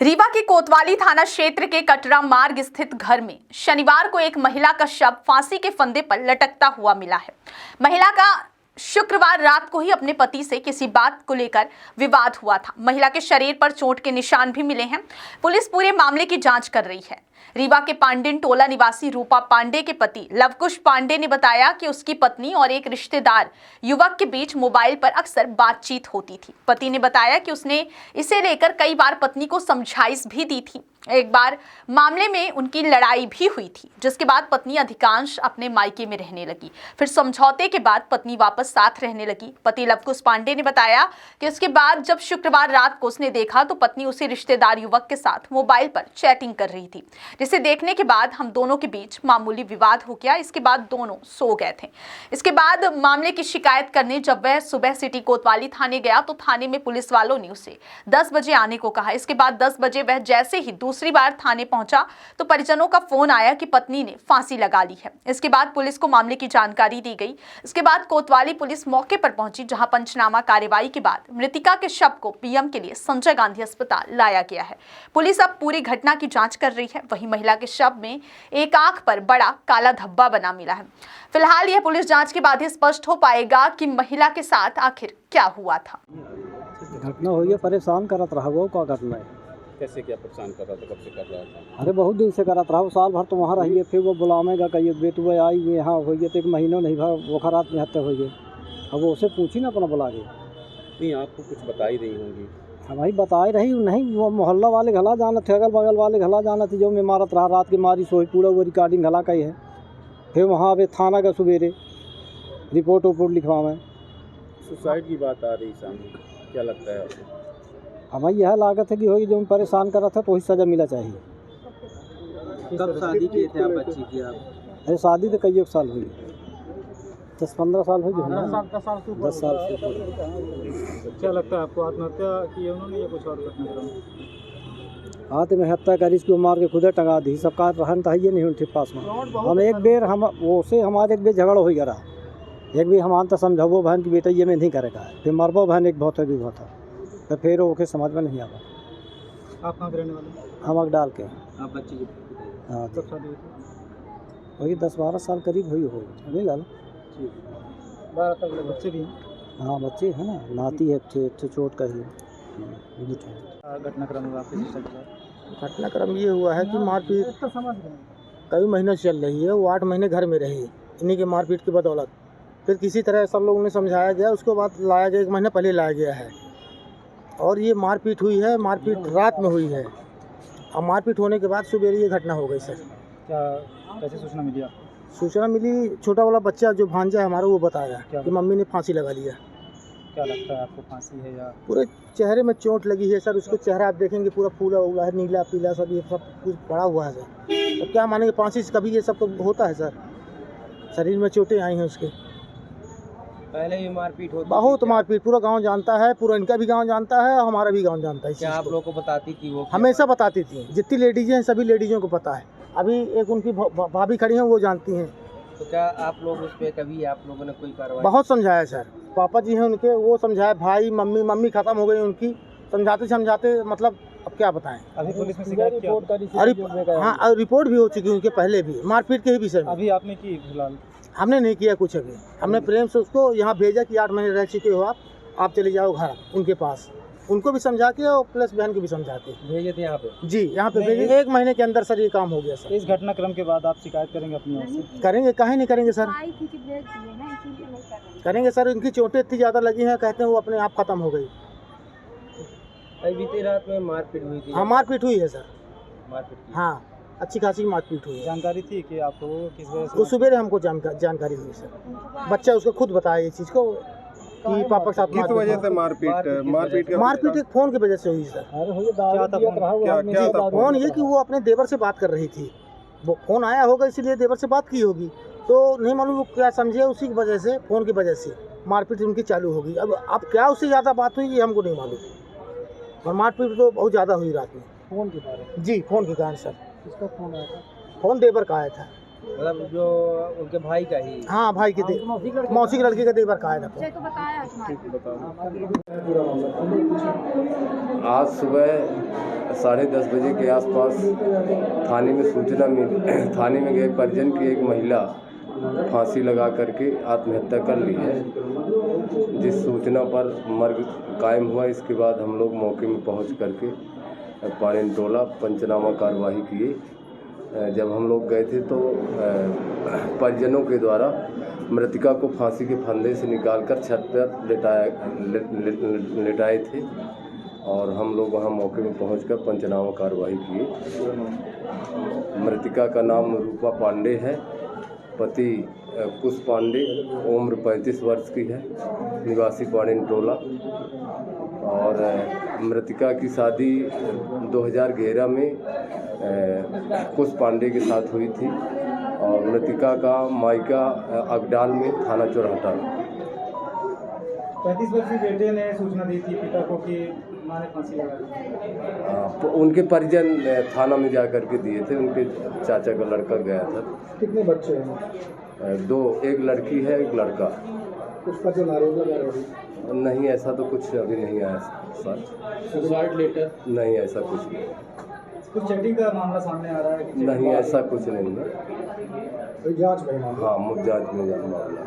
रीवा के कोतवाली थाना क्षेत्र के कटरा मार्ग स्थित घर में शनिवार को एक महिला का शव फांसी के फंदे पर लटकता हुआ मिला है। महिला का शुक्रवार रात को ही अपने पति से किसी बात को लेकर विवाद हुआ था। महिला के शरीर पर चोट के निशान भी मिले हैं। पुलिस पूरे मामले की जांच कर रही है। रीवा के पांडेन टोला निवासी रूपा पांडे के पति लवकुश पांडे ने बताया कि उसकी पत्नी और एक रिश्तेदार युवक के बीच मोबाइल पर अक्सर बातचीत होती थी। पति ने बताया कि उसने इसे लेकर कई बार पत्नी को समझाइश भी दी थी। एक बार मामले में उनकी लड़ाई भी हुई थी, जिसके बाद पत्नी अधिकांश अपने मायके में रहने लगी। फिर समझौते के बाद पत्नी वापस साथ रहने लगी। पति लवकुश पांडे ने बताया कि उसके बाद जब शुक्रवार रात को उसने देखा तो पत्नी उसी रिश्तेदार युवक के साथ मोबाइल पर चैटिंग कर रही थी, जिसे देखने के बाद हम दोनों के बीच मामूली विवाद हो गया। इसके बाद दोनों सो गए थे। इसके बाद मामले की शिकायत करने जब वह सुबह सिटी कोतवाली थाने गया तो थाने में पुलिस वालों ने उसे 10 बजे आने को कहा। इसके बाद 10 बजे वह जैसे ही दूसरी बार थाने पहुंचा तो परिजनों का फोन आया कि पत्नी ने फांसी लगा ली है। इसके बाद पुलिस को मामले की जानकारी दी गई। इसके बाद कोतवाली पुलिस मौके पर पहुंची, जहां पंचनामा कार्रवाई के बाद मृतिका के शव को पीएम के लिए संजय गांधी अस्पताल लाया गया है। पुलिस अब पूरी घटना की जांच कर रही है। वहीं महिला के शव में एक आंख पर बड़ा काला धब्बा बना मिला है। फिलहाल यह पुलिस जांच के बाद ही स्पष्ट हो पाएगा कि महिला के साथ आखिर क्या हुआ था। घटना हुई है, परेशान करत रहा वो का घटना है। कैसे क्या परेशान कर रहा था, कब से कर रहा था? अरे बहुत दिन से करत रहा, वो साल भर तो वहाँ रहिए, फिर वो बुलावेगा कहिए बेटुआ आई हुई यहाँ हो गई तो एक महीनों नहीं भा वो खराब में हत्या हो गई। अब वो उसे पूछी ना अपना बुला के। नहीं, आपको कुछ बता ही रही होंगी। हमारी बताई रही नहीं, वो मोहल्ला वाले घला जाना थे, अगल बगल वाले घला जाना थी। जो में मारत रहा रात की मारी सोई पूरा वो रिकॉर्डिंग घला का ही है। फिर वहाँ पे थाना का सवेरे रिपोर्ट वोपोर्ट लिखवावें। सुसाइड की बात आ रही सामने, क्या लगता है आपको? हमारी यह लागत है कि होगी जो परेशान कर रहा था तो वही सज़ा मिला चाहिए। कब शादी किए थे आप बच्ची की? आप अरे शादी तो कई एक साल हुई, 10-15 साल हो गए। 10 साल से। क्या लगता है आपको, आत्महत्या की है उन्होंने या कुछ और घटनाक्रम? आत्महत्या करी, इसको मार के खुदे टंगा दी। सबका रहन तो ये नहीं उनके पास में। हम एक बेर हम वो से हमारे एक बेर झगड़ा हो गया। एक भी हमान तो समझावो बहन की बेटा ये में नहीं करेगा, फिर मरबो बहन एक बहुत है भी बहुत है, तो फिर ओके समझ में नहीं आता। आप कहाँ के रहने वाले? हम डाल के। आप बच्ची की? हाँ, कब शादी हुई थी? वही 10-12 साल करीब हुई हो नहीं लाल। 12 साल के बच्चे भी हैं? हाँ बच्चे है ना, नाती है एक चोट का ही। घटनाक्रम हुआ आपके सिस्टर के साथ? घटनाक्रम ये हुआ है कि मारपीट कई महीने चल रही है। वो 8 महीने घर में रही इन्हीं के मारपीट की बदौलत। फिर किसी तरह सब लोगों ने समझाया गया, उसके बाद लाया गया, 1 महीने पहले लाया गया है। और ये मारपीट हुई है, मारपीट रात में हुई है। अब मारपीट होने के बाद सुबह ये घटना हो गई। सर क्या कैसे सूचना मिली आपको? सूचना मिली, छोटा वाला बच्चा जो भांजा है हमारा वो बताया कि मम्मी ने फांसी लगा लिया। क्या लगता है आपको, फांसी है या? पूरे चेहरे में चोट लगी है सर। उसको चेहरा आप देखेंगे पूरा फूला हुआ है, नीला पीला सब, ये सब कुछ पड़ा हुआ है सर। अब क्या मानेंगे, फांसी से कभी ये सब तो होता है सर। शरीर में चोटें आई हैं उसके। पहले भी मारपीट होती? बहुत मारपीट, पूरा गांव जानता है, पूरा इनका भी गांव जानता है, हमारा भी गांव जानता है। क्या आप लोगों को बताती थी वो? हमेशा बताती थी। जितनी लेडीज हैं सभी लेडीजों को पता है। अभी एक उनकी भाभी खड़ी हैं, वो जानती हैं। तो क्या आप लोग उस पर कभी आप लोगों ने कोई कार्रवाई? बहुत समझाया सर। पापा जी हैं उनके, वो समझाए। भाई मम्मी खत्म हो गई उनकी, समझाते मतलब अब क्या बताएं। अभी पुलिस में शिकायत किया? हाँ, रिपोर्ट भी हो चुकी है उनके पहले भी, मारपीट के ही विषय में। अभी आपने की? फिलहाल हमने नहीं किया कुछ। अभी हमने प्रेम से उसको यहाँ भेजा कि 8 महीने रह चुके हो आप चले जाओ घर उनके पास। उनको भी समझा के और प्लस बहन को भी समझा के भेजे थे यहाँ पे? जी, यहाँ पे भेजे। 1 महीने के अंदर सर ये काम हो गया सर। इस घटनाक्रम के बाद आप शिकायत करेंगे अपनी ओर से? करेंगे, काहे नहीं करेंगे सर, करेंगे सर। इनकी चोटें इतनी ज़्यादा लगी हैं, कहते हैं वो अपने आप खत्म हो गई। बीती रात में मारपीट हुई थी? हाँ, मारपीट हुई है सर। मारपीट? हाँ, अच्छी खासी मारपीट हुई है। जानकारी थी कि आपको किस वजह से? वो सुबह हमको जानकारी हुई सर। बच्चा उसको खुद बताया ये चीज़ को कि पापा के साथ किस वजह से मारपीट एक फ़ोन की वजह से हुई सर। फ़ोन ये कि वो अपने देवर से बात कर रही थी। वो फ़ोन आया होगा इसीलिए देवर से बात की होगी, तो नहीं मालूम वो क्या समझे, उसी की वजह से, फ़ोन की वजह से मारपीट उनकी चालू होगी। अब क्या उससे ज़्यादा बात हुई ये हमको नहीं मालूम, और मारपीट तो बहुत ज़्यादा हुई रात में। फ़ोन के कारण? जी, फ़ोन के कारण सर। किसका फ़ोन आया था? फ़ोन देवर का आया था। मतलब जो उनके भाई का ही? हाँ, भाई के मौसी के लड़के का देवर का आया था। आज सुबह 10:30 बजे के आसपास थाने में सूचना मिली। थाने में गए परिजन की एक महिला फांसी लगा करके आत्महत्या कर ली है। जिस सूचना पर मर्ग कायम हुआ, इसके बाद हम लोग मौके में पहुंच करके पाणिन टोला पंचनामा कार्यवाही किए। जब हम लोग गए थे तो परिजनों के द्वारा मृतिका को फांसी के फंदे से निकालकर छत पर लेटाए थे और हम लोग वहां मौके में पहुंचकर पंचनामा कार्यवाही किए। मृतिका का नाम रूपा पांडे है, पति कुश पांडे, उम्र 35 वर्ष की है, निवासी पाणिन टोला। और मृतिका की शादी 2011 में कुश पांडे के साथ हुई थी और मृतिका का मायका अगडाल में, थाना चोरहटा। 35 वर्षीय बेटे ने सूचना दी थी पिता को कि मां ने फांसी लगा दी। तो उनके परिजन थाना में जा कर के दिए थे। उनके चाचा का लड़का गया था। कितने बच्चे हैं? 2, एक लड़की है, एक लड़का। उसका जो आरोप लगा रहे नहीं, ऐसा तो कुछ अभी नहीं आया सर। Suicide letter? नहीं, ऐसा कुछ नहीं। कुछ चैटिंग का मामला सामने आ रहा है कि नहीं, ऐसा कुछ नहीं है। जांच में? हाँ, जांच में मामला।